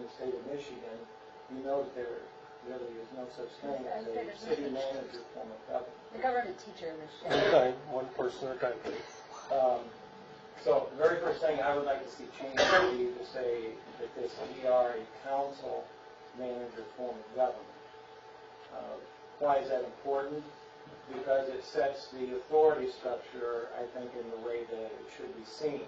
the state of Michigan, you know that there really is no such thing as a city manager form of government. The government teacher was Okay, one person at a time, please. So the very first thing I would like to see changed would be to say that we are a council manager form of government. Why is that important? Because it sets the authority structure, I think, in the way that it should be seen.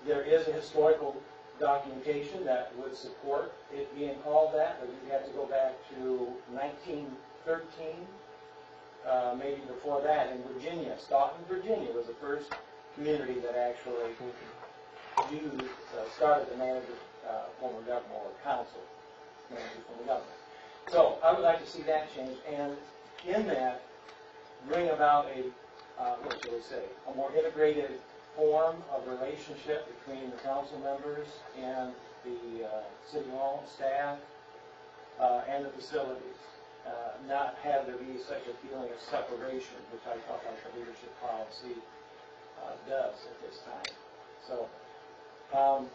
There is a historical documentation that would support it being called that, but you'd have to go back to 1913, maybe before that, in Virginia. Staunton, Virginia was the first community that actually started the manager form of government, or council manager form of government. So I would like to see that change, and in that, bring about a, what shall we say, a more integrated form of relationship between the council members and the city hall staff and the facilities. Not have there be such a feeling of separation, which I thought like the leadership policy does at this time. So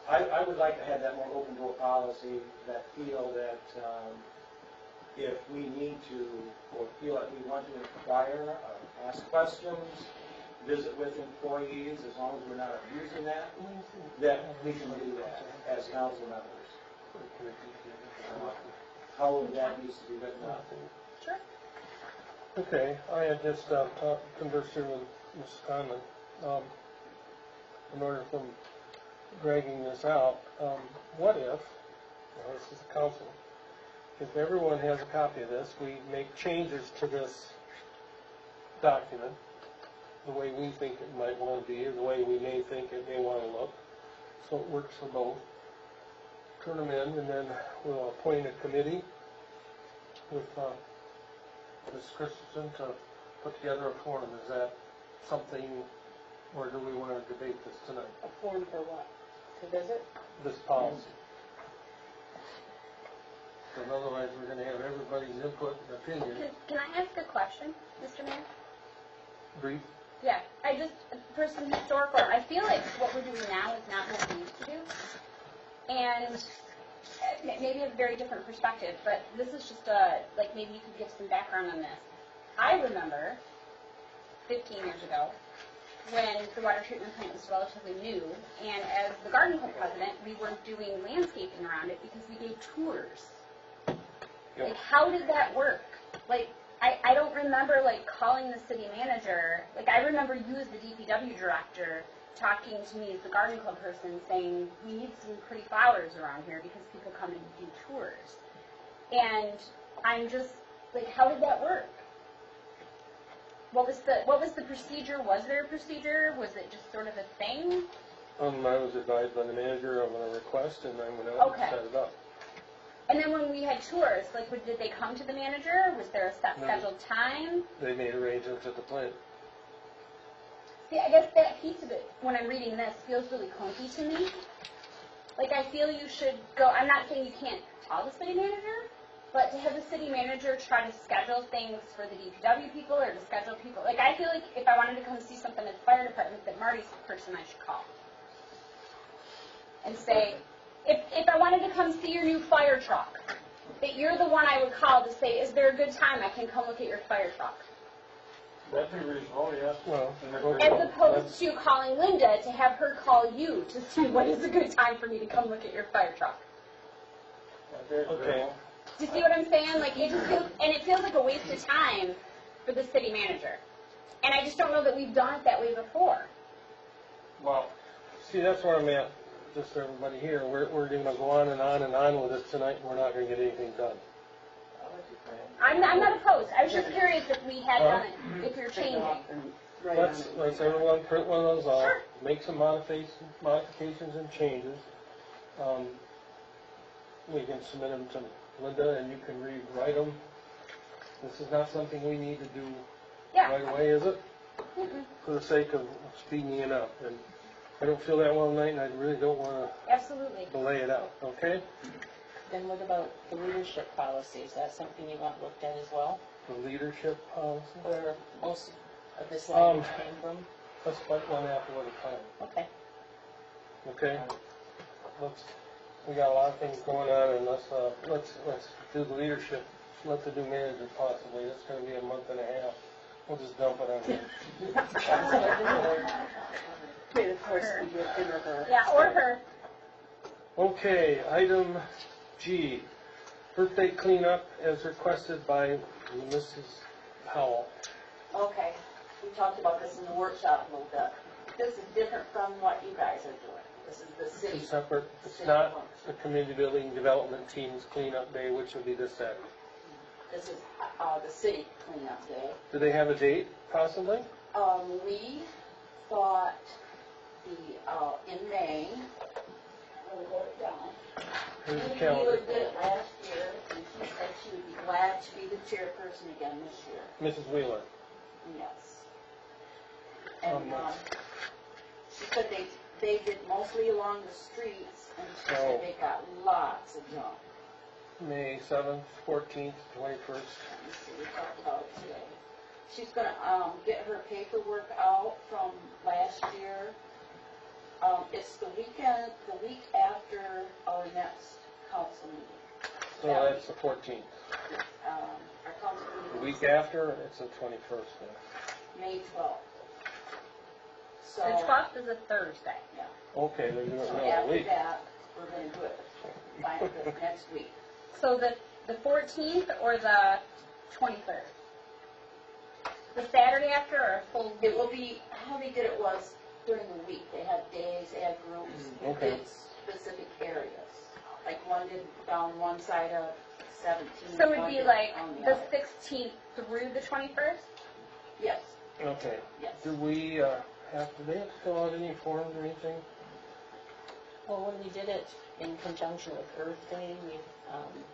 I would like to have that more open door policy that feel that if we need to, or feel that we want to inquire, ask questions, visit with employees, as long as we're not abusing that we can do that as council members. How that needs to be written up. Sure. Okay, I had just conversed here with Ms. Conlon. In order from dragging this out, what if, this is the council, if everyone has a copy of this, we make changes to this document the way we think it might want to be, or the way we may think it may want to look, so it works for both. Turn them in, and then we'll appoint a committee with Ms. Christensen to put together a forum. Is that something, or do we want to debate this tonight? A form for what? To visit? This policy. Because otherwise we're going to have everybody's input and opinion. Can I ask a question, Mr. Mayor? Brief. Yeah, I just, for some historical, I feel like what we're doing now is not what we used to do. And maybe a very different perspective, but this is just like maybe you could give some background on this. I remember 15 years ago when the water treatment plant was relatively new, and as the garden club president, we weren't doing landscaping around it because we gave tours. Yep. Like, how did that work? Like, I don't remember, like, calling the city manager. Like, I remember you as the DPW director talking to me as the garden club person saying, we need some pretty flowers around here because people come and do tours. And I'm just, like, how did that work? What was the procedure? Was there a procedure? Was it just sort of a thing? I was advised by the manager of a request, and I went out and set it up. And then when we had tours, like, did they come to the manager? Was there a set scheduled time? They made arrangements at the plant. See, I guess that piece of it, when I'm reading this, feels really clunky to me. Like, I feel you should go, I'm not saying you can't tell the city manager, but to have the city manager try to schedule things for the DPW people or to schedule people, like, I feel like if I wanted to come see something at the fire department, that Marty's the person I should call. And say, if I wanted to come see your new fire truck, that you're the one I would call to say, is there a good time I can come look at your fire truck? That'd be reasonable, yes. Well, As opposed to calling Linda to have her call you to see what is a good time for me to come look at your fire truck. okay. Do you see what I'm saying? Like, it just feels, and it feels like a waste of time for the city manager. And I just don't know that we've done it that way before. Well, see, that's where I'm at. Just for everybody here, we're going to go on and on and on with this tonight, and we're not going to get anything done. I'm not opposed. I was just curious if we had done it, if you're changing. Let's everyone print one of those out, Sure. make some modifications and changes. We can submit them to Linda, and you can rewrite them. This is not something we need to do right away, is it? For the sake of speeding it up. And I don't feel that well tonight, and I really don't want to delay it out, okay? Then what about the leadership policy? Is that something you want looked at as well? The leadership policy? Where most of this language came from? Let's fight one apple at a time. Okay. Okay? we got a lot of things going on, and let's do the leadership, let the new manager possibly, it's gonna be a month and a half. We'll just dump it on him. May the force be with him or her. Yeah, or her. Okay, item G, birthday cleanup as requested by Mrs. Powell. Okay, we talked about this in the workshop a little bit. This is different from what you guys are doing. This is the city. It's separate, it's not the community building development team's cleanup day, which will be this Saturday. This is the city cleanup day. Do they have a date, possibly? We thought in May, we'll go it down. Here's the Julie calendar. Wheeler did it last year, and she said she would be glad to be the chairperson again this year. Mrs. Wheeler. Yes. And Yes. she said they did mostly along the streets, and she Oh. said they got lots of junk. May 7th, 14th, 21st. Let me see, we talked about it today. She's gonna, get her paperwork out from last year. It's the week after our next council meeting. So that's the 14th. Our council The meeting week is after, it's the 21st then. May 12th. So, The 12th is a Thursday. yeah, Okay, they're doing it so another after week. that, we're gonna do it, find it next week. So the 14th or the 23rd? The Saturday after or a full week? It will be, how they did it was during the week, they had days, they had groups, they Okay. did specific areas. Like one did down one side of 17. So it would one be did like on the other. 16th through the 21st? Yes, Okay. yes. Do they have to fill out any forms or anything? Well, when we did it in conjunction with Earth Day, we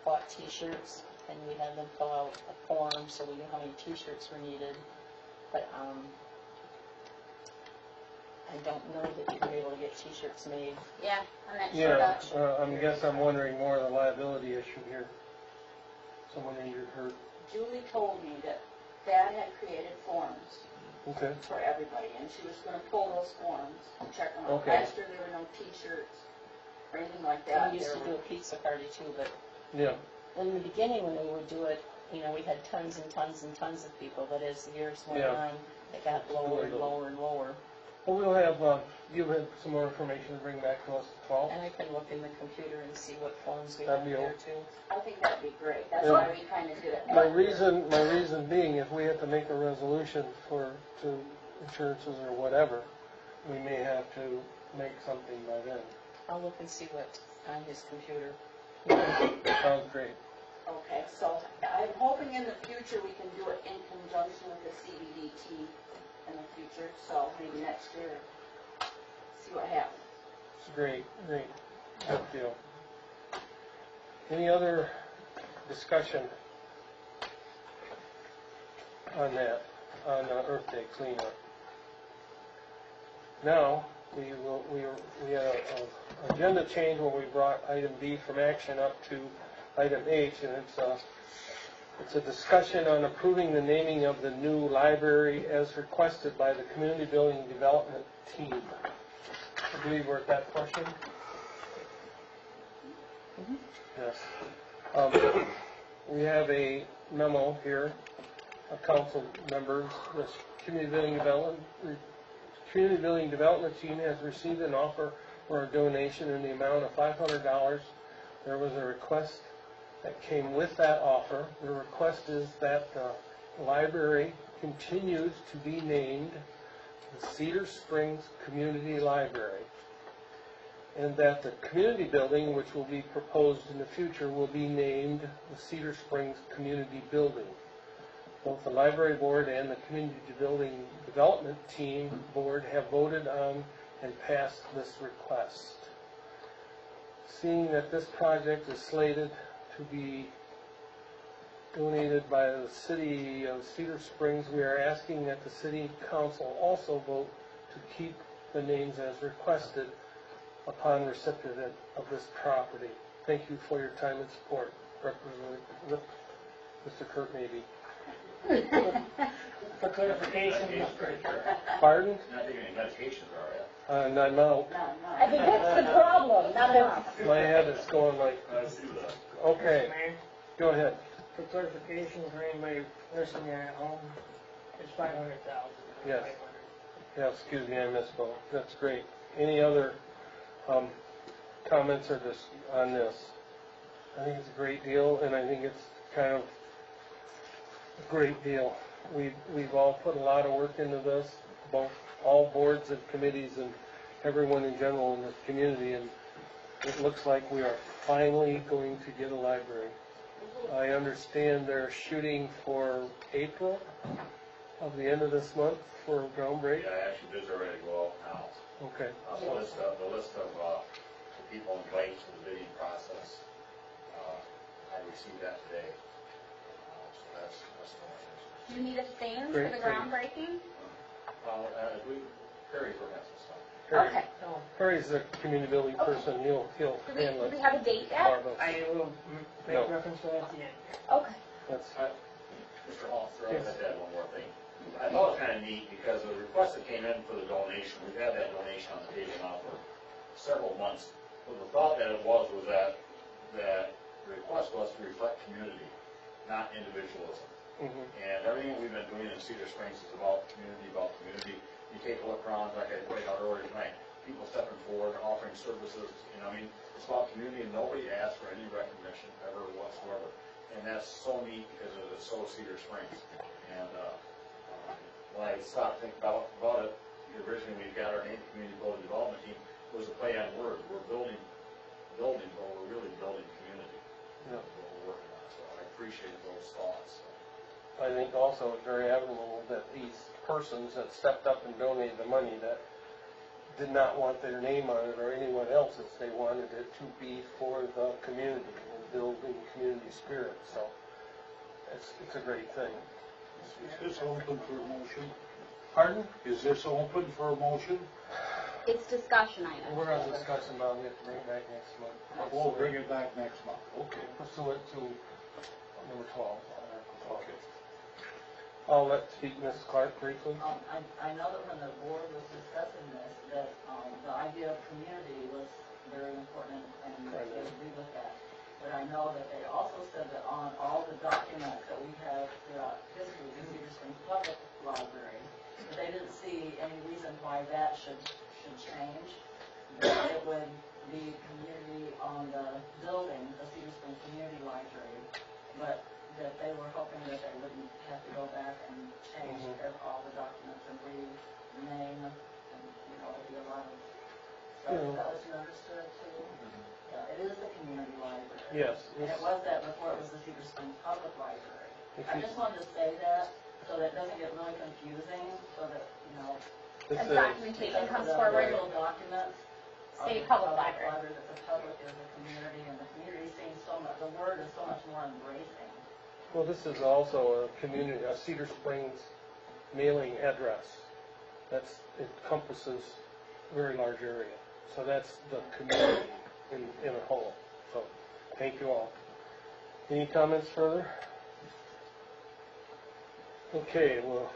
bought T-shirts and we had them fill out a form so we knew how many T-shirts were needed. But I don't know that you'd be able to get T-shirts made. Yeah, I'm not sure Yeah, about. I guess I'm wondering more of the liability issue here. Someone injured, hurt. Julie told me that Dad had created forms Okay. for everybody, and she was gonna pull those forms and check them out. Okay. Last year, there were no T-shirts or anything like And that. we used There to do were- a pizza party too, but Yeah. in the beginning when we would do it, you know, we had tons and tons and tons of people, but as the years went Yeah. on, it got lower and lower and lower. Well, we'll have, you have some more information to bring back to us at 12. And I can look in the computer and see what forms we That'd have be there okay. too. I think that'd be great. That's Yeah. why we kinda did it. My reason being, if we have to make a resolution to insurances or whatever, we may have to make something by then. I'll look and see what on his computer. Sounds great. Okay, so I'm hoping in the future we can do it in conjunction with the CBDT in the future, so maybe next year, see what happens. It's great. Good deal. Any other discussion on that, on Earth Day cleanup? Now, we had an agenda change where we brought item B from action up to item H, and it's a discussion on approving the naming of the new library as requested by the Community Building Development Team. I believe we're at that portion. Yes. We have a memo here of council members. The Community Building Development Team has received an offer for a donation in the amount of $500. There was a request that came with that offer. The request is that the library continues to be named the Cedar Springs Community Library, and that the community building, which will be proposed in the future, will be named the Cedar Springs Community Building. Both the library board and the community building development team board have voted on and passed this request. Seeing that this project is slated to be donated by the city of Cedar Springs, we are asking that the city council also vote to keep the names as requested upon recipient of this property. Thank you for your time and support. Representative Mr. Kurt Mabey. For clarification, Pardon? Not taking any medications, are you? And I'm out. I think that's the problem, not us. My head is going like, I see that. okay, Mayor, go ahead. for clarification, for anybody listening at home, it's 500,000. Yes. Yeah, excuse me, I misspoke. That's great. Any other comments or just on this? I think it's a great deal, and I think it's kind of a great deal. We've all put a lot of work into this, both all boards and committees and everyone in general in this community, and it looks like we are finally going to get a library. I understand they're shooting for April of the end of this month for groundbreak. Yeah, actually, bids are ready to go out now. Okay. The list of the people invited to the bidding process, I received that today. So that's the one. Do you need a thing for Great the thing. groundbreaking? Perry forgot some stuff. Okay. Perry's the community building person, he'll Do we handle it. have a date yet? Marvel. I will make No. reference to that at the end. Okay. That's, Mr. Officer, I had to add one more thing. I thought it was kind of neat because the request that came in for the donation, we've had that donation on the table now for several months. But the thought that it was that the request was to reflect community, not individualism. mhm. And everything that we've been doing in Cedar Springs is about community, about community. You take a look around, like I pointed out earlier tonight, people stepping forward, offering services, it's about community, and nobody asks for any recognition ever whatsoever. And that's so neat because it is so Cedar Springs. And when I stopped to think about it, originally we got our name, Community Building Development Team, was a play on words. We're building, but we're really building community. Yeah. What we're working on, so I appreciate those thoughts. I think also it's very admirable that these persons that stepped up and donated the money that did not want their name on it or anyone else's, they wanted it to be for the community and building community spirit, so it's a great thing. Is this open for a motion? Pardon? Is this open for a motion? It's discussion items. We're on discussion about it, we have to bring it back next month. We'll bring it back next month. Okay. Pursuant to number 12. Okay. I'll let speak Ms. Clark briefly. I know that when the board was discussing this, that the idea of community was very important, and they agree with that. But I know that they also said that on all the documents that we have throughout history, the Cedar Springs Public Library, that they didn't see any reason why that should change. That it would be community on the building, the Cedar Springs Community Library, but that they were hoping that they wouldn't have to go back and change all the documents and rename, and, it'd be a lot of stuff. Is that what you understood too? Yeah, it is the community library. Yes. And it was that before it was the Cedar Springs Public Library. I just wanted to say that, so that it doesn't get really confusing, so that, As documentation comes the forward, original documents. State Public Library. That the public is the community, and the community seems so much, the word is so much more embracing. Well, this is also a community, a Cedar Springs mailing address. It encompasses a very large area. So that's the community in a whole. So, thank you all. Any comments further? Okay, we'll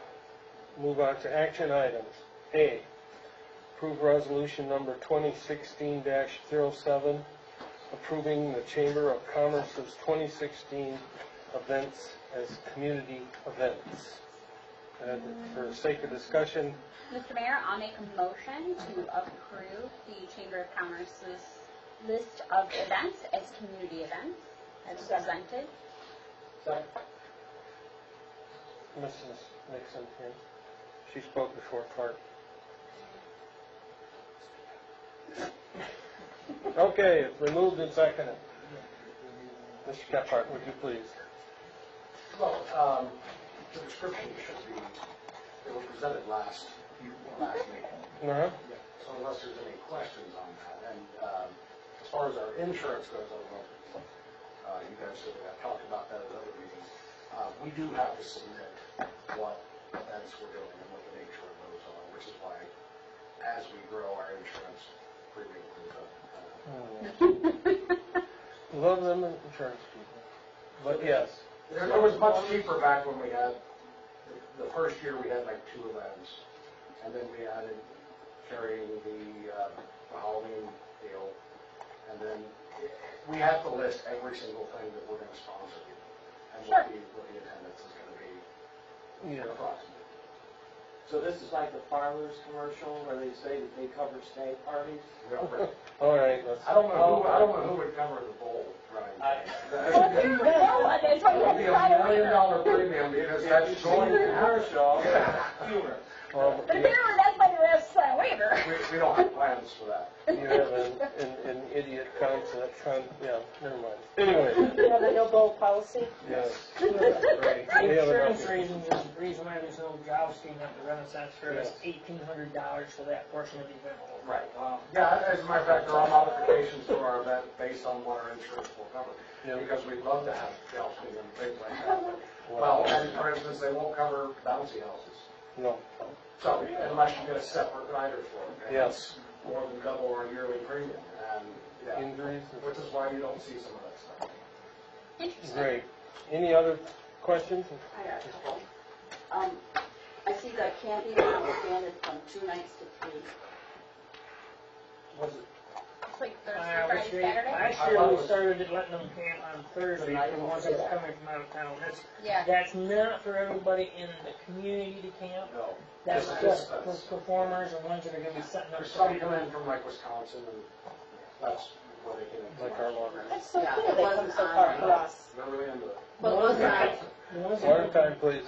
move on to action items. A, approve resolution number 2016-07, approving the Chamber of Commerce's 2016 events as community events. And for the sake of discussion, Mr. Mayor, I'll make a motion to approve the Chamber of Commerce's list of events as community events as presented. Mrs. Nixon here, she spoke before Clark. Okay, it's been moved and seconded. Mr. Kephart, would you please? Well, the description should be, it was presented last meeting. Uh-huh. Yeah, so unless there's any questions on that, and as far as our insurance goes, I don't know if you guys have talked about that at other meetings. We do have to submit what events we're doing and what the nature of those are, which is why, as we grow, our insurance premium goes up. Love them insurance people. But yes. It was much cheaper back when we had, the first year we had like 2 events, and then we added carrying the Halloween deal. And then we have to list every single thing that we're gonna sponsor you. And Sure. what the attendance is gonna be Yeah. approximately. So this is like the farmer's commercial where they say that they cover stag parties? All right, let's, I don't know who would cover the bowl, right? Well, that's why you have It'd be to a sign a $1 million waiver. premium because that's Going going to commercial, humor. But apparently that's why you have to sign a waiver. We don't have plans for that. you have an idiot yeah, never mind. Anyway, You have a no-go policy? yes. Right. We have Insurance enough. reasons, is the reason why there's no jousting at the Renaissance Fair is $1,800 for that portion of the event. Right. Yeah, as a matter of fact, there are modifications to our event based on what our insurance will cover. Yeah. Because we'd love to have jousting and things like that. Well, and for instance, they won't cover bouncy houses. No, So unless you get a separate rider for it. And Yes. it's more than double our yearly premium. And, yeah, injuries, which is why you don't see some of that stuff. Interesting. great. Any other questions? I got a couple. I see that camping now expanded from 2 nights to 3. Was it? It's like Thursday, Which Friday, they, Saturday? last year we started letting them camp on Thursday for the ones that were coming from out of town. Yeah. That's not for everybody in the community to camp. No. That's Just just for participants. performers and ones that are gonna be setting up. There's some come in from like Wisconsin and that's where they can. Like our law. That's so Yeah, cool, it they wasn't come so on far there. for us. They're really into it. But it wasn't on, The ones that- One time, please.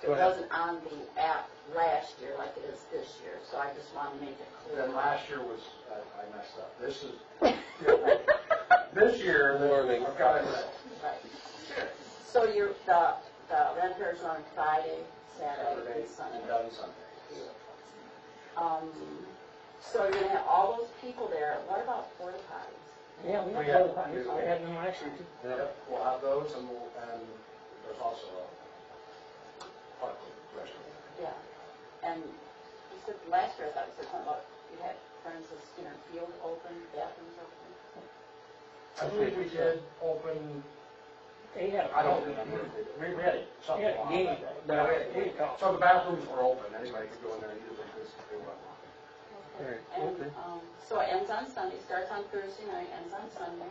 it Go ahead. wasn't on the app last year like it is this year, so I just want to make it clear. Then last year was, I messed up. This is, this year, Learning. I've got it. Right. So the renters on Friday, Saturday, and Sunday. Done Sunday. So you're gonna have all those people there. What about porta potties? Yeah, we We had have- potties. We had them last year too. Yep, we'll have those and there's also a park restaurant. Yeah. And you said last year, I thought you said something about you had friends of Skinner Field open, bathrooms open. I believe we did open, They had. I don't remember. We had something. Yeah, on yeah, that. yeah. We call. So the bathrooms were open. Anybody could go in there and use them because they were unlocked. Great, And, okay. so it ends on Sunday, starts on Thursday night, ends on Sunday.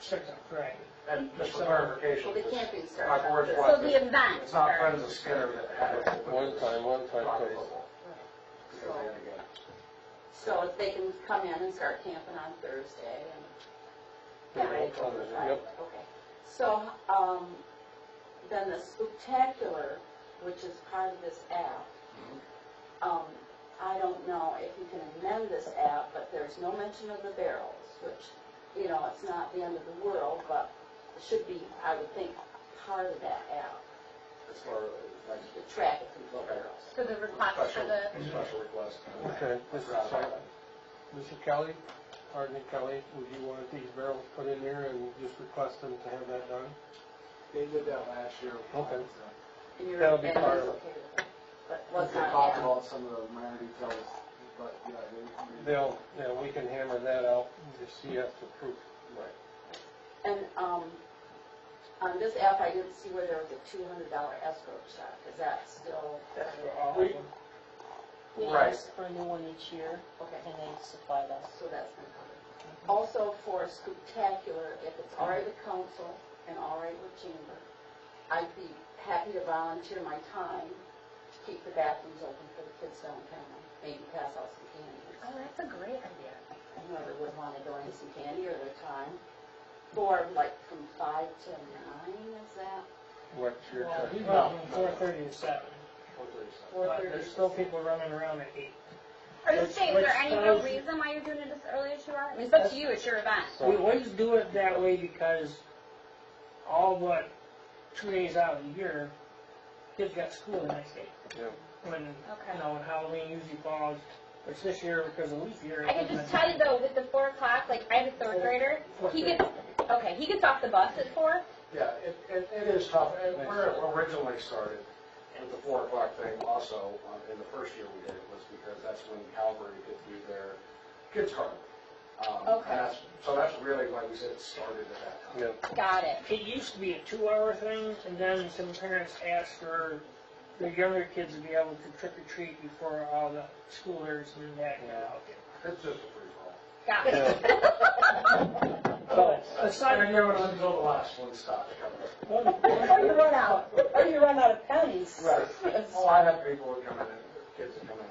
Starts on Friday. And just for clarification, Well, the camping my starts on words Thursday. So were, the event. it's not Friends of Skinner that had it open. One time, Soccer please. football. Because they had to get- So if they can come in and start camping on Thursday and Yeah, get ready for no problem. Friday. Yep. Okay. So, then the Spooktacular, which is part of this app, I don't know if you can amend this app, but there's no mention of the barrels, which, it's not the end of the world, but it should be, I would think, part of that app, As far as, like, to track it through the barrels. For the request for special, the, special request. Okay, Mr. Kelly, Arden Kelly, would you want these barrels put in there and just request them to have that done? They did that last year. Okay. And you're, That'll be and part it's of it. okay with it. But We what's can not talk added. about some of the minor details, but yeah, We can hammer that out, just see you have to approve. Right. And, on this app, I didn't see where there was a $200 escrow check. Is that still? We Right. ask for a new one each year, Okay. and they supply us. So that's been covered. Also for Spooktacular, if it's all right with council and all right with chamber, I'd be happy to volunteer my time to keep the bathrooms open for the kids downtown. Maybe pass out some candy. oh, that's a great idea. Whoever would want to donate some candy or their time. For like from 5 to 9, is that? What's your Well, choice? we run from 4:30 to 7. 437. But there's still people running around at 8. Are you Which- saying, is there which any real tells- reason why you're doing it as early as you are? I mean, it's up to you, it's your event. We always do it that way because all but 2 days out of the year, kids got school the next day. Yeah. When, Okay. when Halloween usually falls, which this year, because of leap year. I can just tell you though, with the 4 o'clock, like I have a 3rd grader, he gets off the bus at 4. Yeah, it is tough, and where it originally started with the 4 o'clock thing also, in the first year we did it, was because that's when Calvary could do their kids carnival. Okay. So that's really why we said it started at that time. Yeah. Got it. It used to be a 2-hour thing, and then some parents asked for the younger kids will be able to trick or treat before all the schoolers and that get out there. It's just a free-for-all. Got it. So, And aside you're gonna go the last one, stop it, come Or you run out, or you run out of pennies. Right. Oh, I have people who come in, kids that come in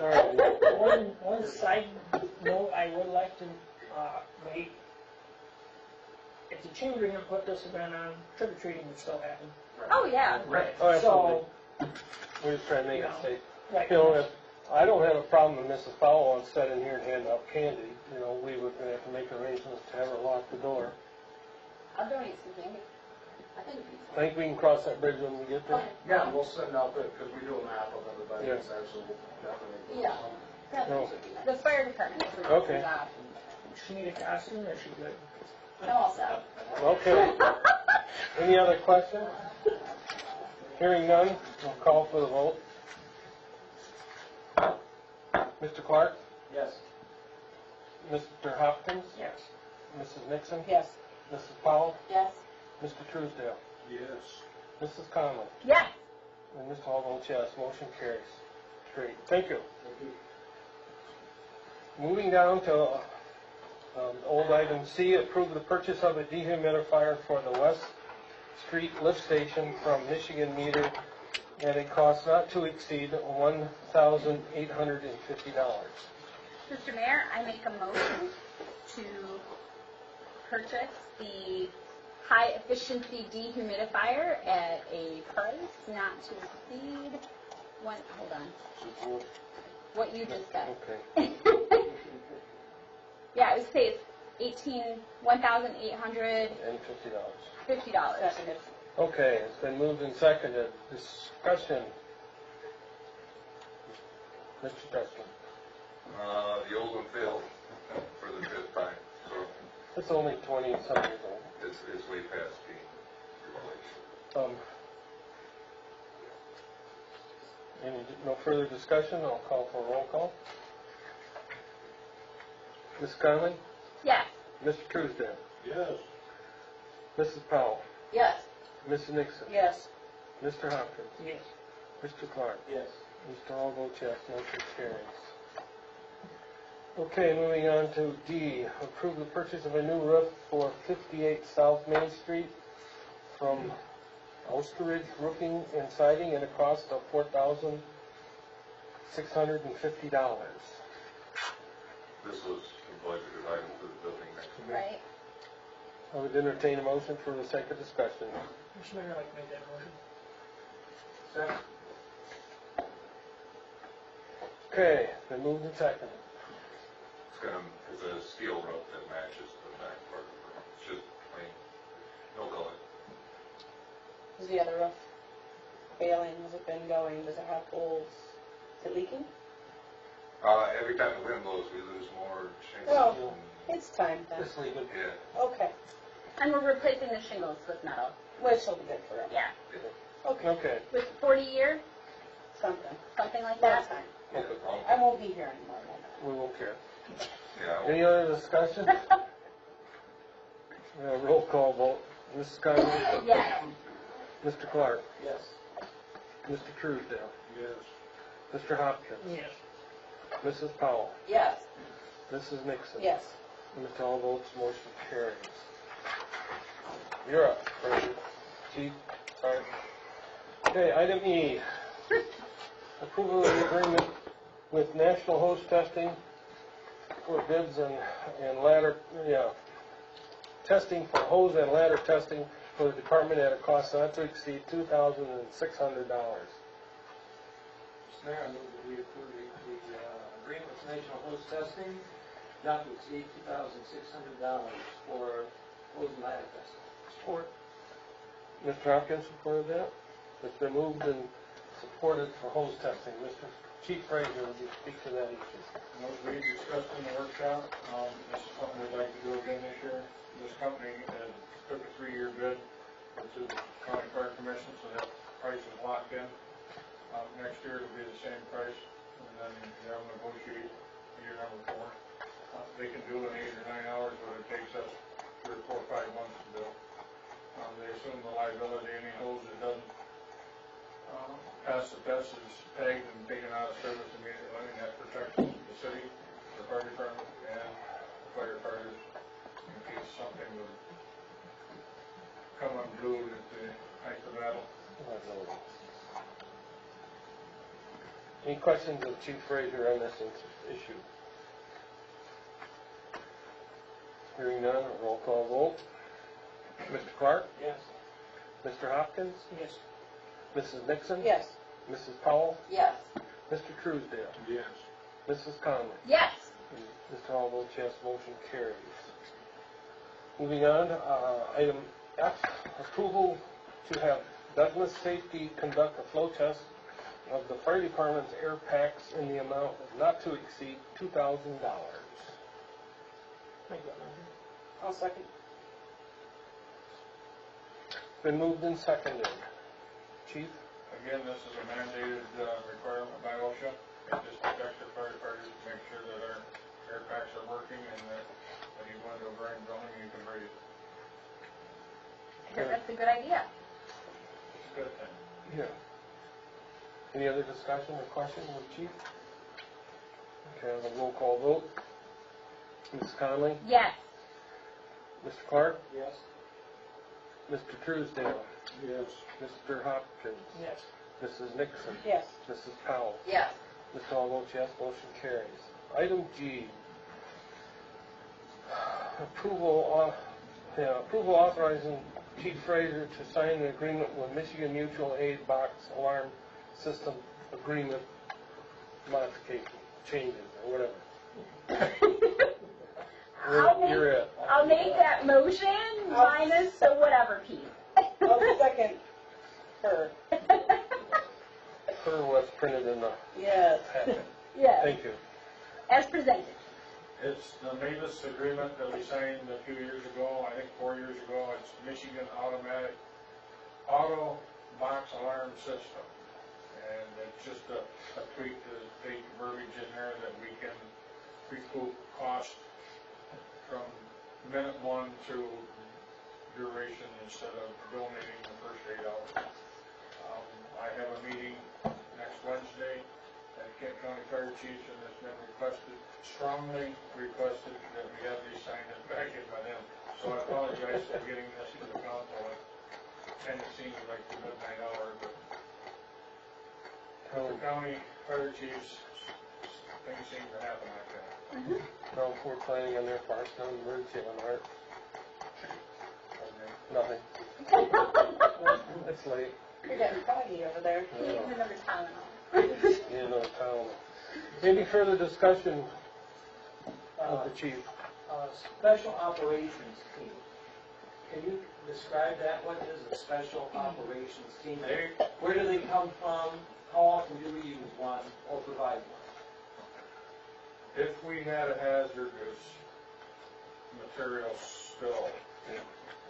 like me. All right. one side note I would like to, make, if the chamber didn't put this event on, trick or treating would still happen. Oh, yeah. Right. Oh, absolutely. So, We're just trying to make it Yeah. safe. right. You know, if, I don't have a problem with Mrs. Powell on sitting here and handing out candy. You know, we would have to make arrangements to have her lock the door. I'll donate some candy. I think it'd be I think we can cross that bridge when we get there. Yeah, we'll send out because we do a map of everybody Yeah. that's there, so we'll definitely. Yeah. No. The fire department. Okay. She need a costume, or she good? I'm all set. Okay. Any other questions? Hearing none, we'll call for the vote. Mr. Clark? Yes. Mr. Hopkins? Yes. Mrs. Nixon? Yes. Mrs. Powell? Yes. Mr. Truesdale? Yes. Mrs. Conlon? Yes. And Mr. Hall votes yes, motion carries. Great, thank you. Moving down to old item C, approve the purchase of a dehumidifier for the West Street lift station from Michigan Meter at a cost not to exceed $1,850. Mr. Mayor, I make a motion to purchase the high-efficiency dehumidifier at a price not to exceed hold on, what you just said. Okay. Yeah, I would say it's $1,850. And $50. Seconded. Okay, it's been moved and seconded. Discussion. Mr. Preston. The old one failed for the fifth time, so It's only 20-some years old. it's way past being replaced. No further discussion, I'll call for a roll call. Ms. Conley? Yes. Mr. Truesdale? Yes. Mrs. Powell? Yes. Mrs. Nixon? Yes. Mr. Hopkins? Yes. Mr. Clark? Yes. Mr. Hall votes yes, motion carries. Okay, moving on to D, approve the purchase of a new roof for 58 South Main Street from Osteridge Roofing and Siding at a cost of $4,650. This was a budgeted item for the building next to me. Right. I would entertain a motion for the sake of discussion. Mr. Mayor, I'd like to make that motion. Second. Okay, been moved and seconded. It's a steel roof that matches the back part of the roof. It's just plain, no color. Is the other roof failing? Has it been going? Does it have holes? Is it leaking? Every time the wind blows, we lose more Well, shingles. it's time then. Just leave it. Yeah. Okay. And we're replacing the shingles with metal. Which will be good for it. Yeah. Okay. Okay. With 40-year, Something. something like That's that. fine. Okay. I won't be here anymore then. We won't care. Yeah. Any other discussion? Roll call vote. Mrs. Conley? Yes. Mr. Clark? Yes. Mr. Truesdale? Yes. Mr. Hopkins? Yes. Mrs. Powell? Yes. Mrs. Nixon? Yes. Mr. Hall votes motion carries. You're up, Fraser. Chief, sorry. Okay, item E. Approval of the agreement with National Hose Testing for bids and ladder, testing for hose and ladder testing for the department at a cost not to exceed $2,600. Mr. Mayor, I move that we approve the agreement with National Hose Testing not to exceed $2,600 for hose and ladder testing. Support. Mr. Hopkins supported that. It's been moved and supported for hose testing. Mr. Chief Fraser, would you speak to that issue? What we discussed in the workshop, this is something we'd like to do again this year. This company took a 3-year bid to the county fire commission, so that price is locked in. Next year it'll be the same price, and then they'll negotiate year number 4. They can do it in 8 or 9 hours, but it takes us 3 or 4 or 5 months to do. They assume the liability, any hose that doesn't pass the test is tagged and taken out of service immediately, and that protects the city, the fire department, and firefighters in case something would come unglued at the height of battle. Any questions of Chief Fraser on this issue? Hearing none, roll call vote. Mr. Clark? Yes. Mr. Hopkins? Yes. Mrs. Nixon? Yes. Mrs. Powell? Yes. Mr. Truesdale? Yes. Mrs. Conley? Yes. And Mr. Hall votes yes, motion carries. Moving on, item F, approval to have Douglas Safety conduct a flow test of the fire department's air packs in the amount of not to exceed $2,000. Make that motion. I'll second. Been moved and seconded. Chief? Again, this is a mandated requirement by OSHA. It just protects the firefighters to make sure that our air packs are working and that when you go into a burning building, you can breathe. I heard that's a good idea. It's a good thing. Yeah. Any other discussion or questions with Chief? Okay, I'll have a roll call vote. Mrs. Conley? Yes. Mr. Clark? Yes. Mr. Truesdale? Yes. Mr. Hopkins? Yes. Mrs. Nixon? Yes. Mrs. Powell? Yes. Mr. Hall votes yes, motion carries. Item G. Approval authorizing Chief Fraser to sign an agreement with Michigan Mutual Aid Box Alarm System Agreement Modification, changes, or whatever. You're it. I'll make that motion minus the whatever piece. I'll second her. Per what's printed in the Yes. packet. Yes, Thank you. as presented. It's the Mavis agreement that we signed a few years ago, I think 4 years ago. It's Michigan Automatic Auto Box Alarm System. And it's just a tweak to take verbiage in there that we can recoup cost from minute one to duration instead of donating the first 8 hours. I have a meeting next Wednesday at Kent County Fire Chiefs, and it's been strongly requested that we have these signed and back in by them. So I apologize for getting this to the council. It kind of seems like the midnight hour, but the county fire chiefs, things seem to happen like that. No, we're planning on their part, no emergency on art. Nothing. It's late. You're getting foggy over there. He needs another Tylenol. You know, town. Any further discussion of the chief? Special operations team. Can you describe that? What is a special operations team? Where do they come from? How often do we use one or provide one? If we had a hazardous material spill,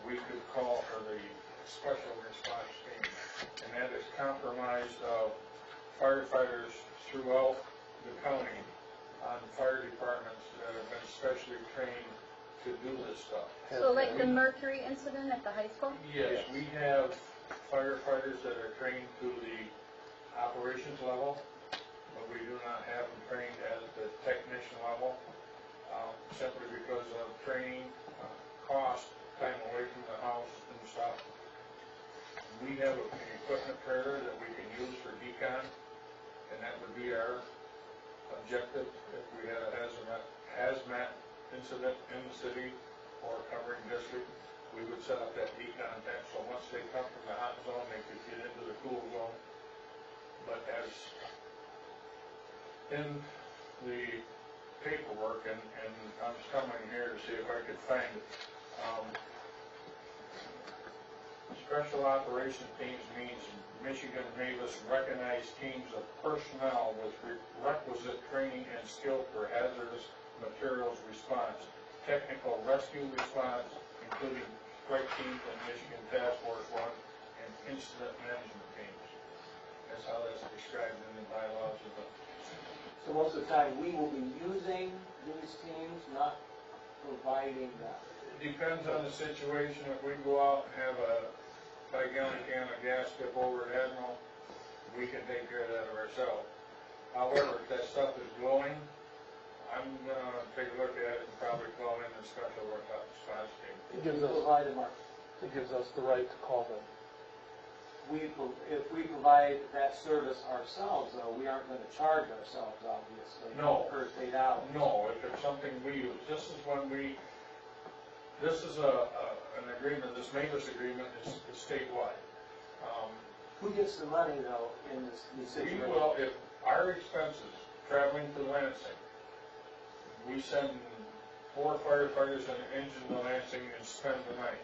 we could call for the special response team, and that is comprised of firefighters throughout the county on fire departments that have been specially trained to do this stuff. So like the Mercury incident at the high school? Yes, we have firefighters that are trained to the operations level, but we do not have them trained at the technician level, simply because of training, cost, time away from the house and stuff. We have an equipment trailer that we can use for decon, and that would be our objective if we had a hazmat incident in the city or covering district. We would set up that decon tank, so once they come from the hot zone, they could get into the cool zone. But as in the paperwork, and I was coming here to see if I could find it, special operation teams means Michigan Mavis recognized teams of personnel with requisite training and skill for hazardous materials response, technical rescue response, including strike teams and Michigan Task Force 1, and incident management teams. That's how that's described in the bylaws of the... So most of the time, we will be using these teams, not providing them. It depends on the situation. If we go out and have a 5-gallon can of gas tip over at Admiral, we can take care of that ourselves. However, if that stuff is glowing, I'm gonna take a look at it and probably call in a special response team. It gives us, Provide them, it gives us the right to call them. if we provide that service ourselves, though, we aren't gonna charge ourselves, obviously. No. Per 8 hours. No, if it's something we use, this is an agreement, this maintenance agreement is statewide. Who gets the money, though, in this We situation? will, if our expenses traveling to Lansing, we send 4 firefighters and an engine to Lansing and spend the night.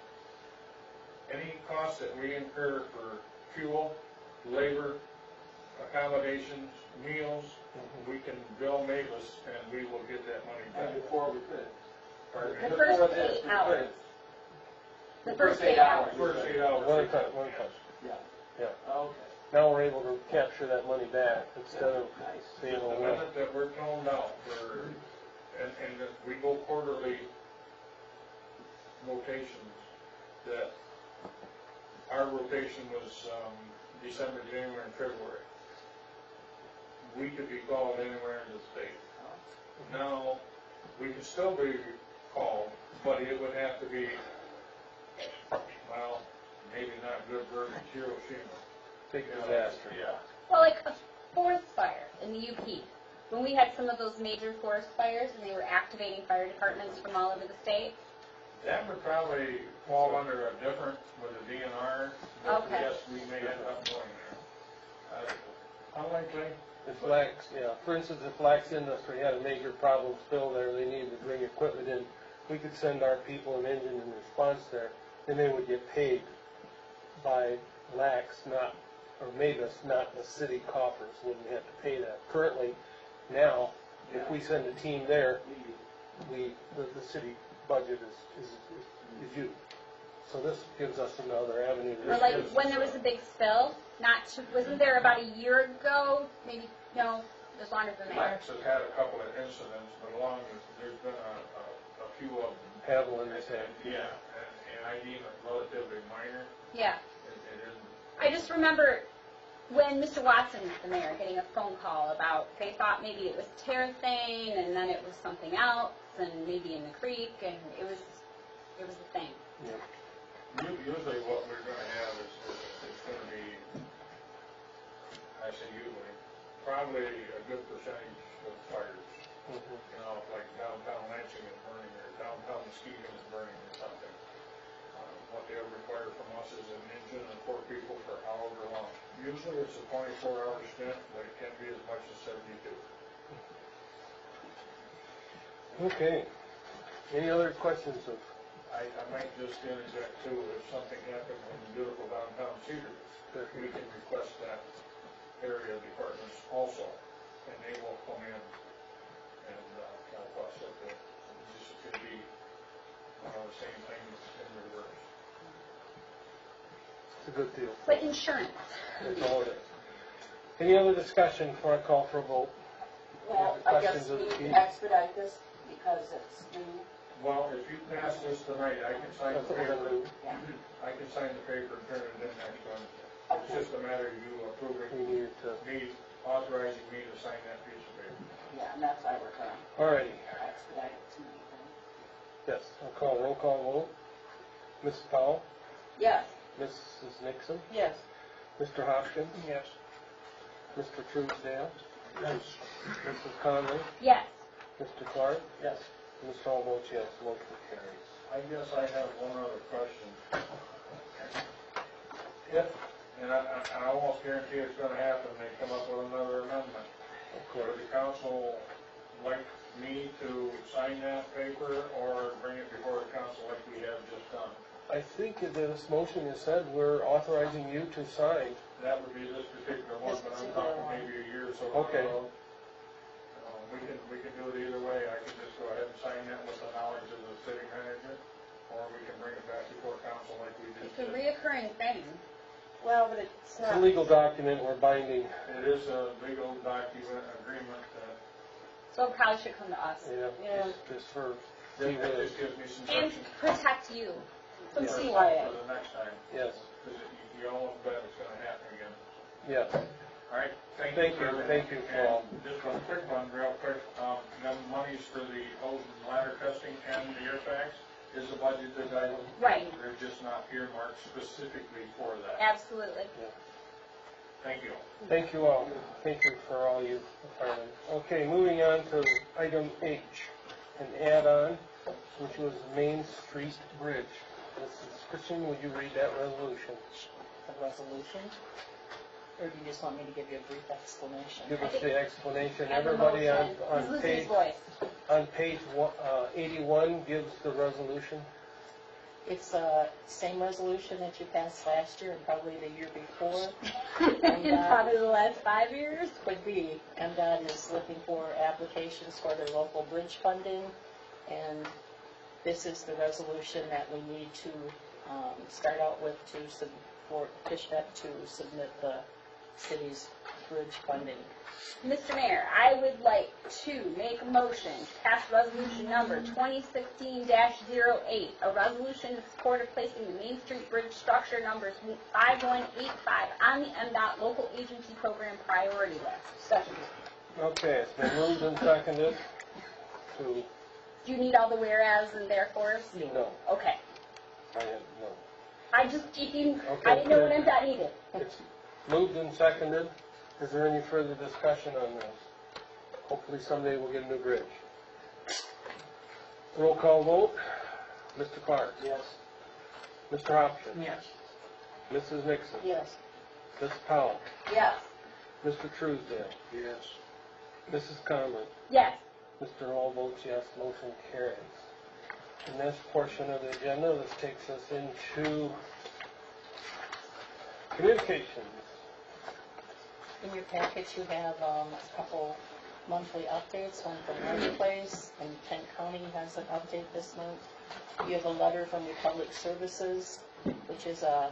Any cost that we incur for fuel, labor, accommodations, meals, we can bill Mavis and we will get that money And back. before we could. Pardon me? The Before first this, 8 we hours. couldn't. The first 8 hours. First 8 hours. One time, one time. Yeah. Yeah. Okay. Now we're able to capture that money back instead of Nice. being The a minute that we're toned out for, and that we go quarterly rotations, that our rotation was December, January, and February. We could be called anywhere in the state. Now, we could still be called, but it would have to be, well, maybe not good versus Hiroshima. big disaster. Yeah. Well, like a forest fire in the UP. When we had some of those major forest fires and they were activating fire departments from all over the state. That would probably fall under a different, with a DNR, but Okay. yes, we may end up going there. Unlikely, If Flax, yeah, for instance, if Flax Industry had a major problem still there, they needed to bring equipment in, we could send our people an engine in response there, and they would get paid by Lax, not, or Mavis, not the city coffers, wouldn't have to pay that. Currently, now, if we send a team there, the city budget is you. So this gives us another avenue. Or like when there was a big spill, wasn't there about a year ago, maybe, no, it was longer than that. Lax has had a couple of incidents, but there's been a few of them. Haviland has had. Yeah, and I deem it relatively minor. Yeah. It isn't. I just remember when Mr. Watson was the mayor, getting a phone call about, they thought maybe it was terrathane, and then it was something else, and maybe in the creek, and it was a thing. Yeah. Usually what we're going to have is going to be, I say usually, probably a good percentage of fires. Mhm. You know, like downtown Lansing is burning, or downtown Muskegon is burning or something. What they require from us is an engine and 4 people for however long. Usually it's a 24-hour stint, but it can be as much as 72. Okay. Any other questions of? I might just interject too, if something happened in beautiful downtown Cedar, we can request that area departments also, and they will come in and help us with it. This could be the same thing in reverse. It's a good deal. But insurance. That's all it is. Any other discussion before I call for a vote? Well, Any I guess questions of we the need chief? to expedite this because it's new. Well, if you pass this tonight, I can sign That's the what we're gonna paper. do. Yeah. I can sign the paper and turn it in next Wednesday. It's just a matter of you We approving, needed to. me authorizing me to sign that piece of paper. Yeah, and that's why we're going to Alrighty. expedite it tonight. Yes, I'll call roll call vote. Mrs. Powell, Yes. Mrs. Nixon, Yes. Mr. Hopkins, Yes. Mr. Truesdale. Yes. Mrs. Conley, Yes. Mr. Clark, Yes. Mr. All votes yes, motion carries. I guess I have one other question. If, and I almost guarantee it's gonna happen, they come up with another amendment. Would the council like me to sign that paper or bring it before the council like we have just done? I think that this motion is said we're authorizing you to sign. That would be this particular one, This but I'm particular talking one. maybe a year or so. Okay. ago. We can do it either way. I can just go ahead and sign that with the knowledge of the city manager, or we can bring it back before council like we It's just a did. reoccurring thing. Well, but it's It's a not, legal document, we're binding. It is a legal document agreement that, So it probably should come to us. Yeah. Just for, that just gives me some And direction protect you from Yeah. CYA. for the next time. yes, Because you almost bet it's gonna happen again. yes. All right, thank Thank you. you, for thank you for all. And just one quick one, real quick, the monies for the hose and ladder testing and the air packs is a budgeted item. Right. They're just not earmarked specifically for that. Absolutely. Thank you. Thank you all. Thank you for all you department. Okay, moving on to item H, an add-on, which was Main Street Bridge. Mrs. Christian, would you read that resolution? The resolution, or do you just want me to give you a brief explanation? Give us the explanation. I have a Everybody motion. on This is page, his voice. on page 81 gives the resolution. It's the same resolution that you passed last year and probably the year before. In probably the last 5 years. Could be. MDOT is looking for applications for their local bridge funding, and this is the resolution that we need to start out with for Fishnet to submit the city's bridge funding. Mr. Mayor, I would like to make a motion to pass resolution number 2016-08, a resolution in support of placing the Main Street Bridge structure numbers 5185 on the MDOT local agency program priority list. Second. Okay, it's been moved and seconded to, Do you need all the whereas and therefores? no, Okay. I have no. I just, if you, Okay. I didn't know what MDOT needed. It's moved and seconded. Is there any further discussion on this? Hopefully someday we'll get a new bridge. Roll call vote. Mr. Clark. Yes. Mr. Hopkins. Yes. Mrs. Nixon. Yes. Mrs. Powell. Yes. Mr. Truesdale. Yes. Mrs. Conlon. Yes. Mr. Hall votes yes. Motion carries. The next portion of the agenda, this takes us into communications. In your package, you have a couple monthly updates, one from Marketplace, and Kent County has an update this month. You have a letter from Republic Services, which is a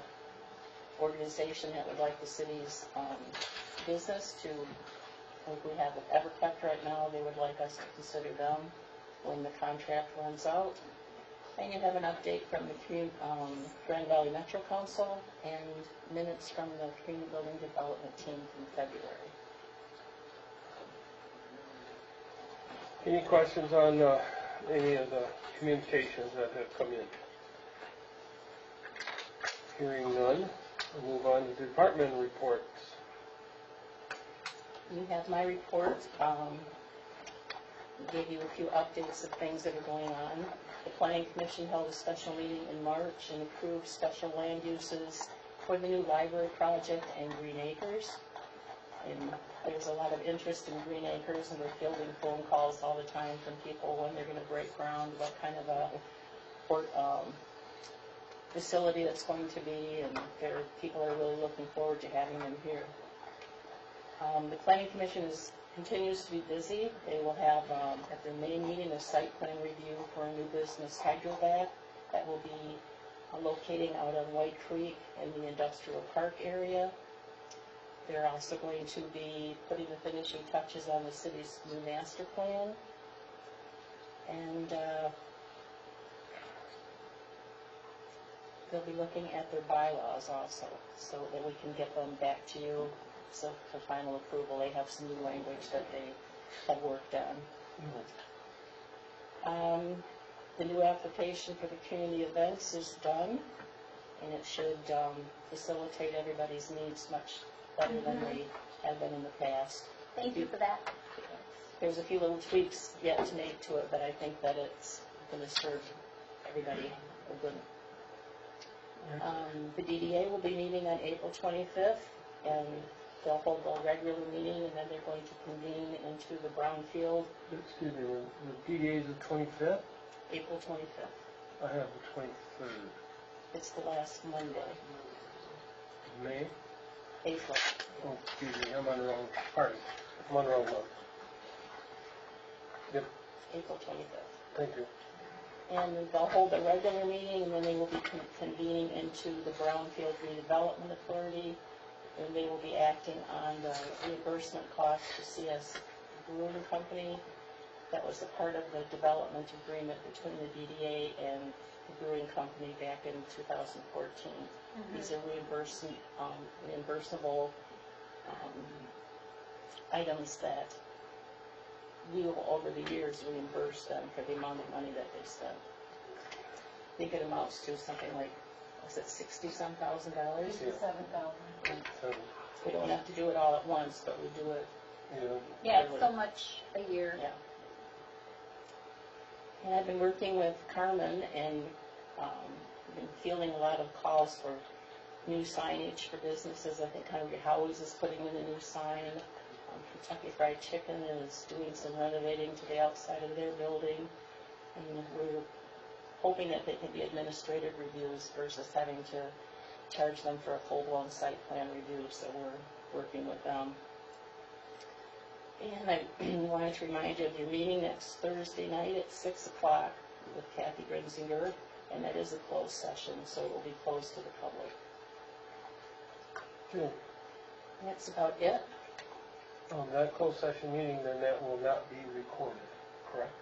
organization that would like the city's business to, if we have Everquest right now, they would like us to consider them when the contract runs out. And you have an update from the Grand Valley Metro Council and minutes from the Community Building Development team from February. Any questions on any of the communications that have come in? Hearing none, we'll move on to department reports. You have my report. Gave you a few updates of things that are going on. The Planning Commission held a special meeting in March and approved special land uses for the new library project and Green Acres. And there's a lot of interest in Green Acres, and we're fielding phone calls all the time from people when they're going to break ground, what kind of a facility that's going to be, and people are really looking forward to having them here. The Planning Commission continues to be busy. They will have, at their May meeting, a site plan review for a new business, Hydrovac, that will be locating out on White Creek in the industrial park area. They're also going to be putting the finishing touches on the city's new master plan. And they'll be looking at their bylaws also, so that we can get them back to you. So for final approval, they have some new language that they have worked on. The new application for the community events is done, and it should facilitate everybody's needs much better than they have been in the past. Thank you for that. There's a few little tweaks yet to make to it, but I think that it's going to serve everybody a good. The DDA will be meeting on April 25th, and they'll hold a regular meeting, and then they're going to convene into the Brownfield. Excuse me, the PDA is the 25th? April 25th. I have the 23rd. It's the last Monday. May? April. Oh, excuse me, I'm on the wrong party. I'm on the wrong month. Yep, April 25th. thank you. And they'll hold a regular meeting, and then they will be convening into the Brownfield Redevelopment Authority, and they will be acting on the reimbursement costs to CS Brewing Company. That was a part of the development agreement between the DDA and the Brewing Company back in 2014. These are reimbursable items that we will, over the years, reimburse them for the amount of money that they spent. I think it amounts to something like, was it $60-some thousand? $57,000. We don't have to do it all at once, but we do it. Yeah, it's so much a year. Yeah. And I've been working with Carmen and been fielding a lot of calls for new signage for businesses. I think Hungry Howie's is putting in a new sign. Kentucky Fried Chicken is doing some renovating to the outside of their building. And we're hoping that they can be administrative reviews versus having to charge them for a full-blown site plan review. So we're working with them. And I wanted to remind you of your meeting next Thursday night at 6 o'clock with Kathy Grinzinger, and that is a closed session, so it will be closed to the public. Okay. That's about it. That closed session meeting, then that will not be recorded, correct?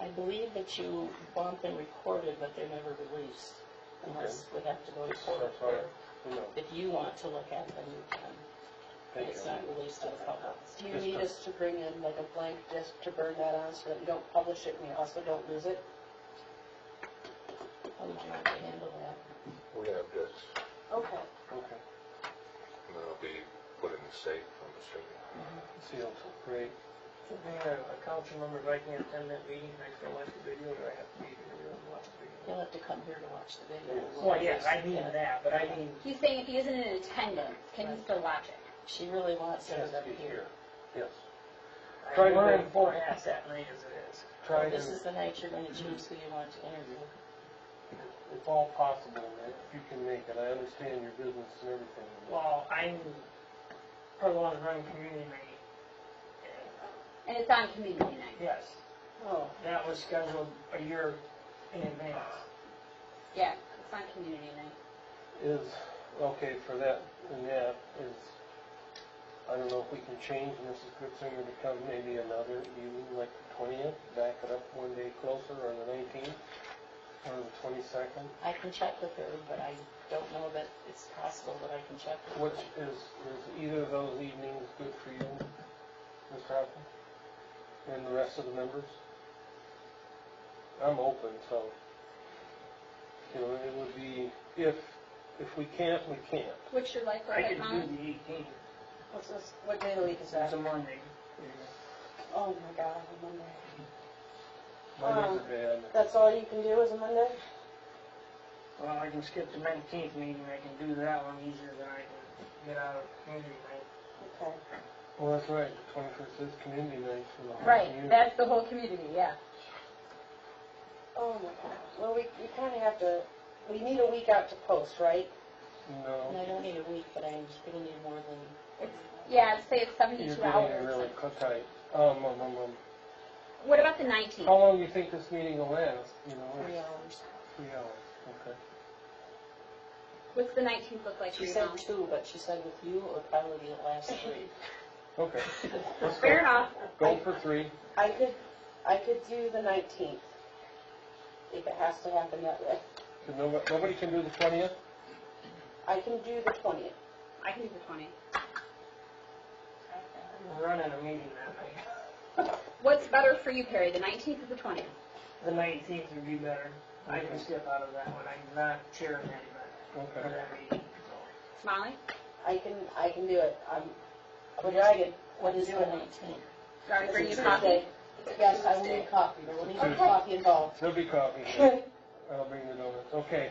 I believe that you bump and record it, but they're never released, unless we have to go to court. That's right. No. If you want to look at them, you can. Thank It's you. not released to the public. Do you need us to bring in like a blank disc to burn that on so that you don't publish it and you also don't lose it? How would you like to handle that? We have discs, Okay. Okay. and they'll be put in the safe from the city. Sealed, great. A council member like me attend that meeting, I can watch the video, or I have to be here to watch the video? You'll have to come here to watch the video. Well, yes, I mean that, but I mean, He's saying if he isn't in attendance, can he still watch it? She really wants Has to everybody be here. Yes. I'm running 4 hats that night as it is. Try This to, is the night you're going to choose who you want to interview. if all possible, if you can make it. I understand your business and everything. Well, I'm probably one of running community night. And it's on community night. Yes, Oh, that was scheduled a year in advance. Yeah, it's on community night. Is, okay, for that, and that is, I don't know if we can change Mrs. Gritzinger to come maybe another evening, like the 20th, back it up one day closer, or the 19th, or the 22nd. I can check with her, but I don't know that it's possible, but I can check with Which her. is either of those evenings good for you, Mr. Hoffman? And the rest of the members? I'm open, so, it would be, if we can't, we can't. What's your life I like, could do Mom? the 18th, what's this? What day of the week is that? it's a Monday. Oh my God, a Monday. Mondays are bad. That's all you can do is a Monday? Well, I can skip the 19th meeting, I can do that one easier than I can get out of community night. Okay. Well, that's right, the 21st is community night for the whole Right, community. that's the whole community, yeah. Oh my God. Well, we kind of have to, we need a week out to post, right? And No, I don't need a week, but I'm just going to need more than... Yeah, I'd say it's you're 72 getting it hours. really cut tight. What about the 19th? How long do you think this meeting will last, 3 hours. 3 hours, okay. What's the 19th look like for She you, said Mom? 2, but she said with you, it would probably be the last 3. Okay, let's Fair go, enough. go for 3. I could do the 19th, if it has to happen that way. Nobody can do the 20th? I can do the 20th. I can do the 20th. I'm running a meeting that night. What's better for you, Perry, the 19th or the 20th? The 19th would be better. I can skip out of that one, I'm not chairing that event, or Okay. that meeting, so. Molly? I can do it. But I can, What is do the it. 19th? Sorry for you, Tuesday. coffee? Yes, I will need coffee. There will need to be Okay. coffee involved. There'll be coffee. I'll bring the donuts. Okay,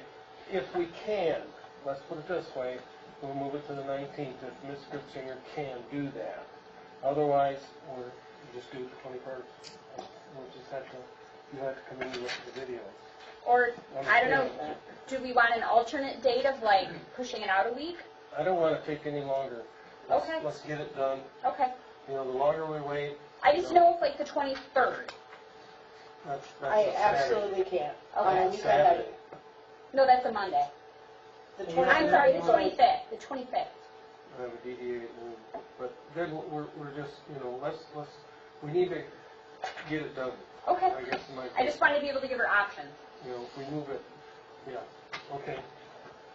if we can, let's put it this way, we'll move it to the 19th if Ms. Gritzinger can do that. Otherwise, we just do it the 21st. We'll just have to, you have to come in and look at the video. Or, I don't know, Understand. do we want an alternate date of like pushing it out a week? I don't want to take any longer. Okay. Let's get it done. Okay. The longer we wait, I just know it's like the 23rd. that's I a Saturday. absolutely can't. Okay. On a week I have Saturday. No, that's a Monday. the I'm 20th. I'm sorry, the 25th. The 25th. I have a DDA, but then we're just, we need to get it done. Okay. I guess in my I just wanted to be able to give her options. if we move it, yeah, okay.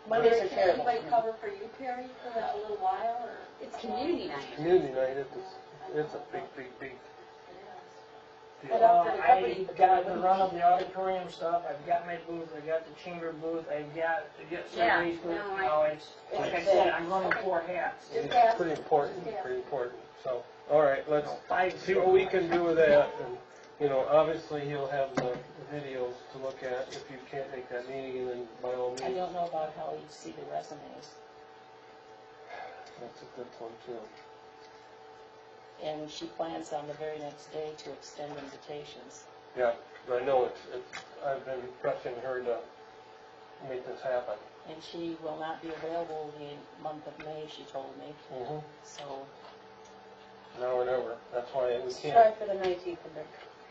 Mondays are Can terrible. anybody cover for you, Perry, for that a little while, or? It's community night. Community night, it's a big Head deal. up for the company, I but got then the I run of the auditorium stuff, I've got my booth, I've got the chamber booth, I've got to get Yeah, surveys booth, no, you know, it's, like I said, I'm running 4 hats. It's pretty important, so, all right, let's Five, see what we can do with that, and, you know, obviously he'll have the videos to look at if you can't make that meeting, and then by all I means, don't know about how you see the resumes. that's a good one too. And she plans on the very next day to extend invitations. Yeah, I know I've been pressing her to make this happen. And she will not be available the month of May, she told me, Mm-hmm. so. Now or never, that's why we Let's try can't. for the 19th of May.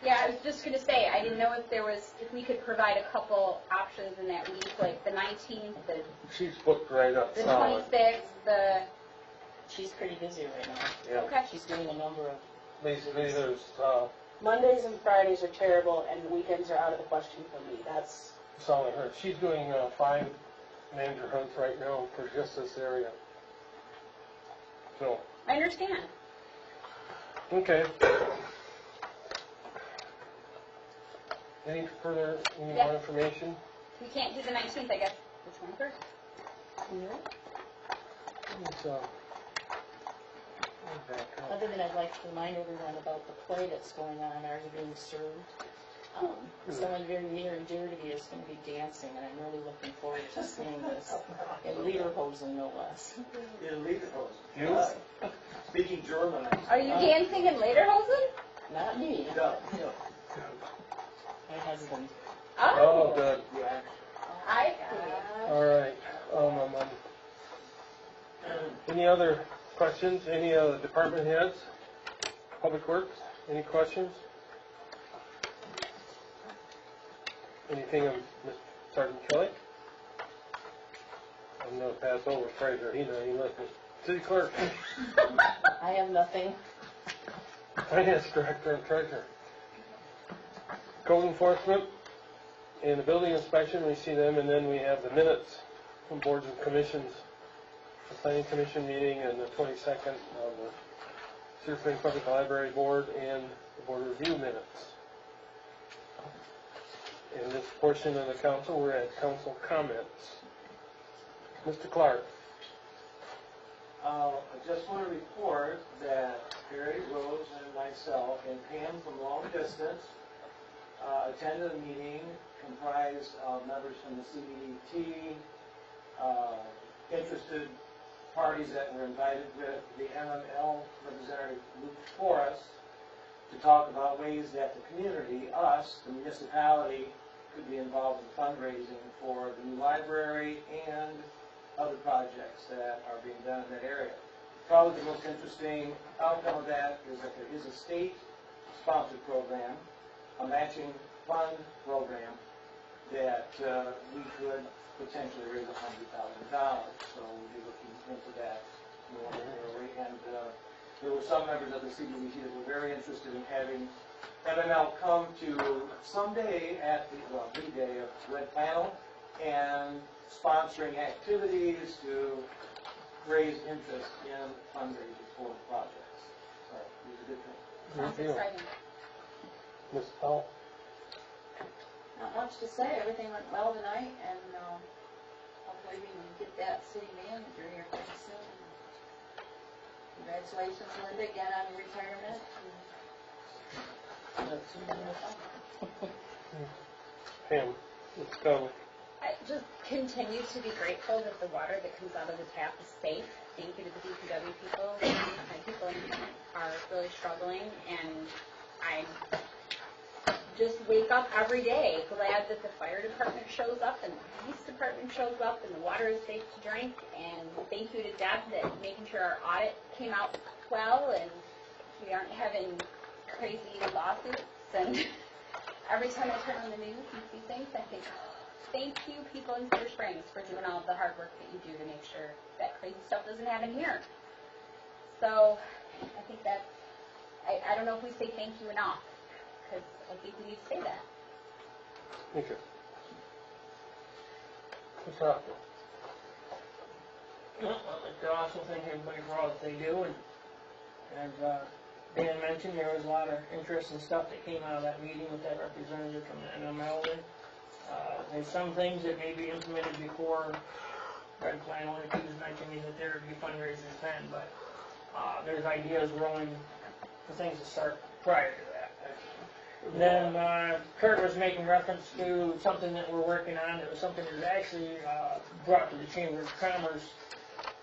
Yeah, I was just gonna say, I didn't know if we could provide a couple options in that week, like the 19th, She's booked right up the solid. 26th, She's pretty busy right now. Yeah, okay. She's doing a number of, basically there's, Mondays and Fridays are terrible, and weekends are out of the question for me. That's, solid her. She's doing 5 manager hunts right now for just this area. So, I understand. okay. Any Yeah. more information? We can't do the 19th, I guess, the 21st. It's, back up. other than I'd like to remind everyone about the play that's going on, Are You Being Served? Someone very near and dear to me is going to be dancing, and I'm really looking forward to seeing this. In Lederhosen, no less. In Lederhosen. You? Speaking German. Are you dancing in Lederhosen? Not me, No, no. my husband. Oh, good. Yeah. All right. Any other questions? Any other department heads? Public Works? Any questions? Anything of Mr. Sergeant Kelly? I'm going to pass over Fraser. He left me. City Clerk, I have nothing. Finance Director and Treasurer. Code Enforcement and the Building Inspection, we see them, and then we have the minutes from boards and commissions. The Planning Commission meeting and the 22nd of the Cedar Springs Public Library Board and the Board Review minutes. In this portion of the council, we're at council comments. Mr. Clark. I just want to report that Perry, Rose, and myself, and Pam from long distance, attended a meeting comprised of members from the CDT, interested parties that were invited with the MML representative Luke Forrest to talk about ways that the community, us, the municipality, could be involved in fundraising for the new library and other projects that are being done in that area. Probably the most interesting outcome of that is that there is a state-sponsored program, a matching fund program, that we could potentially raise $100,000. So we'll be looking into that more thoroughly. And there were some members of the CDBG that were very interested in having MML come to someday at the day of Red Panel and sponsoring activities to raise interest in fundraising for projects. So these are good things. Sounds exciting. Ms. Powell. Not much to say, everything went well tonight, and hopefully we can get that city manager here pretty soon. Congratulations, Linda, again on your retirement. Pam, let's go. I just continue to be grateful that the water that comes out of the tap is safe. Thank you to the DPW people. My people are really struggling, and I just wake up every day glad that the fire department shows up and the police department shows up and the water is safe to drink. And thank you to Deb that making sure our audit came out well and we aren't having crazy lawsuits. And every time I turn on the news and see things, I think, thank you, people in Cedar Springs, for doing all of the hard work that you do to make sure that crazy stuff doesn't happen here. So I think that's, I don't know if we say thank you enough, because I think we need to say that. Thank you. Ms. Hoffman. Well, I'd like to also thank everybody for all that they do, and as Dan mentioned, there was a lot of interesting stuff that came out of that meeting with that representative from the NML. There's some things that may be implemented before Red Plan 1 and 2 is mentioning that there would be fundraisers then, but there's ideas rolling for things to start prior to that. Then Kurt was making reference to something that we're working on. It was something that was actually brought to the Chamber of Commerce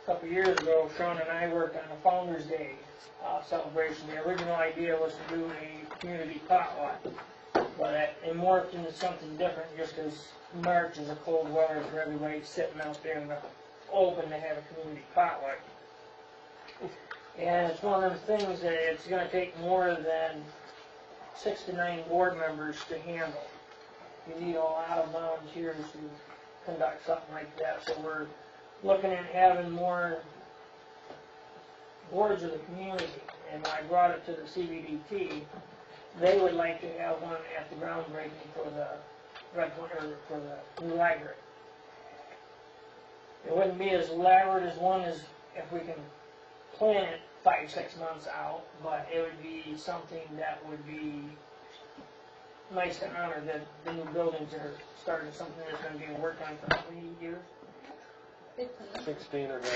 a couple of years ago. Sean and I worked on a Founders Day celebration. The original idea was to do a community potluck, but it morphed into something different just as March is a cold weather for everybody sitting out there in the open to have a community potluck. And it's one of those things that it's going to take more than 6 to 9 board members to handle. You need a lot of volunteers to conduct something like that. So we're looking at having more boards of the community. And when I brought it to the CBDT, they would like to have one at the groundbreaking for the for the new library. It wouldn't be as elaborate as one as if we can plan it 5-6 months out, but it would be something that would be nice to honor that the new buildings are starting something that's going to be worked on for how many years? 16 or 9.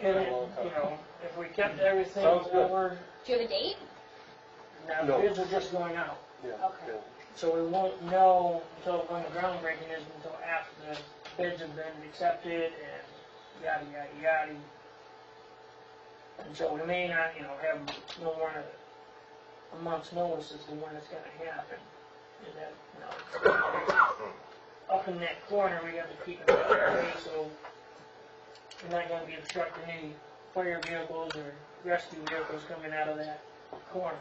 Yeah. And, you know, if we kept everything Sounds good. over, Do you have a date? now No. bids are just going out. Yeah. Okay. yeah. So we won't know until when the groundbreaking is, until after the bids have been accepted and yada, yada, yada. And so we may not, you know, have no more than a month's notice as to when it's gonna happen. And that, you know, up in that corner, we have to keep it that way, so we're not gonna be obstructing any fire vehicles or rescue vehicles coming out of that corner.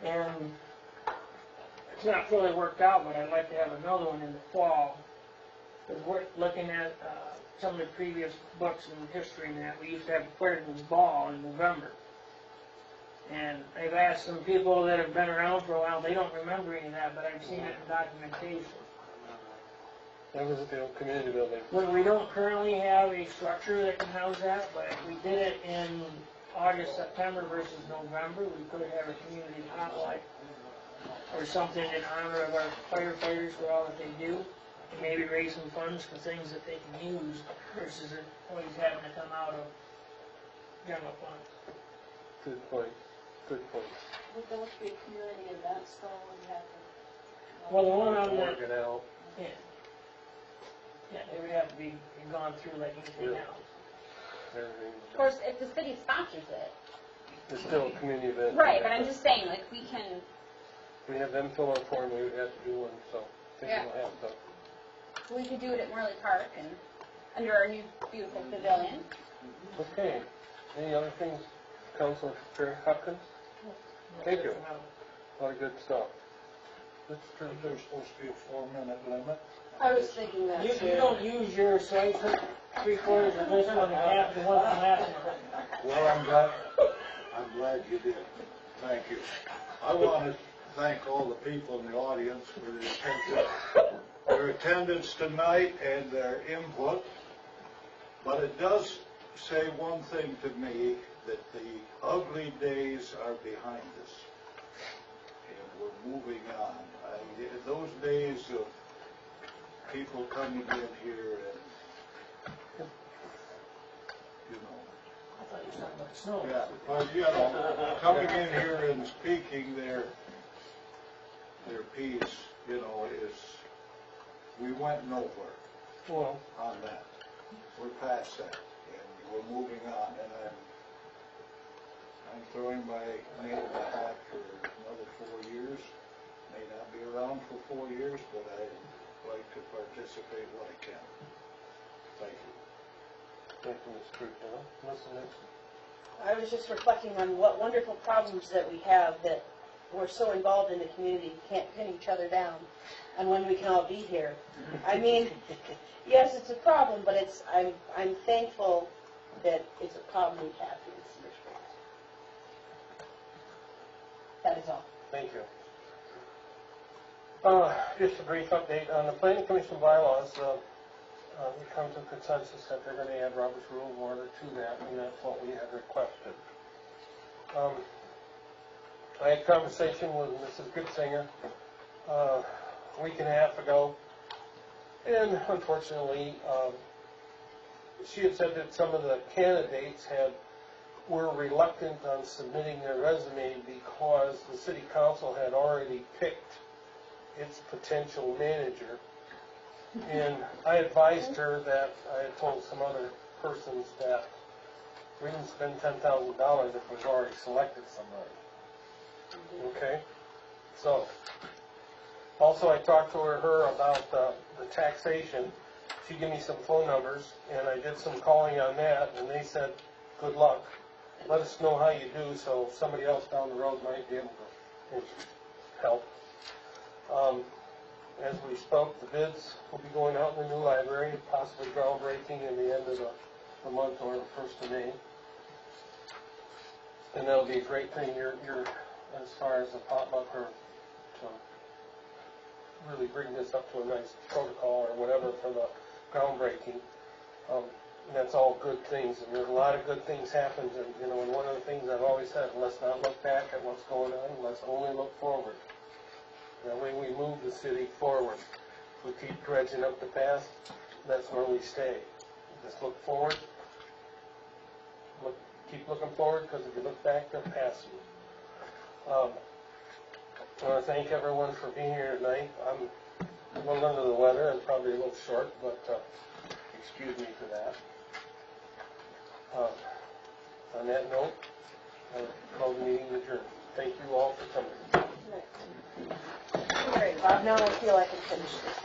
And it's not fully worked out, but I'd like to have another one in the fall. Because we're looking at some of the previous books in history and that, we used to have a President's Ball in November. And I've asked some people that have been around for a while, they don't remember any of that, but I've seen it in documentation. That was at the old community building. Well, we don't currently have a structure that can house that, but if we did it in August, September versus November, we could have a community potluck or something in honor of our firefighters for all that they do, and maybe raise some funds for things that they can use versus it always having to come out of general funds. Good point. Good point. Would those be community events though, we have to? Well, the one on the, Work it out. yeah, yeah, they would have to be gone through like anything else. Everything. Of course, if the city sponsors it. It's still a community event. Right, but I'm just saying, like, we can, We have them fill our form, we would have to do one, so I think Yeah. we'll have to. we could do it at Morley Park and under our new beautiful pavilion. Okay. Any other things, Councilor Hopkins? Thank you. A lot of good stuff. Let's turn to There's supposed to be a 4-minute limit. I was thinking that too. You don't use your site for 3/4 of this one and half the one from last one. Well, I'm glad you did. Thank you. I want to thank all the people in the audience for their attendance tonight and their input. But it does say one thing to me, that the ugly days are behind us. And we're moving on. Those days of people coming in here and, you know, I thought you were talking about the snow. yeah, well, you know, coming in here and speaking their piece, you know, we went nowhere Well, on that. We're past that, and we're moving on, and I'm throwing my name in the hat for another 4 years. May not be around for 4 years, but I'd like to participate when I can. Thank you. thank you, Ms. Crusoe. Listen, next. I was just reflecting on what wonderful problems that we have, that we're so involved in the community, can't pin each other down on when we can all be here. I mean, yes, it's a problem, but I'm thankful that it's a problem we have here in Cedar Springs. That is all. Thank you. Just a brief update on the planning commission bylaws. we come to a consensus that they're going to add Robert's Rule of Order to that, and that's what we had requested. I had a conversation with Mrs. Goodsinger a week and a half ago, and unfortunately, she had said that some of the candidates were reluctant on submitting their resume because the city council had already picked its potential manager. And I advised her that I had told some other persons that we didn't spend $10,000 if we've already selected somebody. Okay? So, also I talked to her about the taxation. She gave me some phone numbers, and I did some calling on that, and they said, good luck. Let us know how you do so somebody else down the road might be able to help. As we spoke, the bids will be going out in the new library, possibly groundbreaking in the end of the month or the 1st of May. And that'll be a great thing. You're as far as the potluck or to really bring this up to a nice protocol or whatever for the groundbreaking. And that's all good things, and there's a lot of good things happen. And one of the things I've always said, let's not look back at what's going on, let's only look forward. That way we move the city forward. If we keep dredging up the past, that's where we stay. Just look forward. Keep looking forward, because if you look back, they'll pass you. I want to thank everyone for being here tonight. I'm a little under the weather and probably a little short, but excuse me for that. On that note, I'll call the meeting adjourned. Thank you all for coming. All right, Bob, now I feel I can finish this.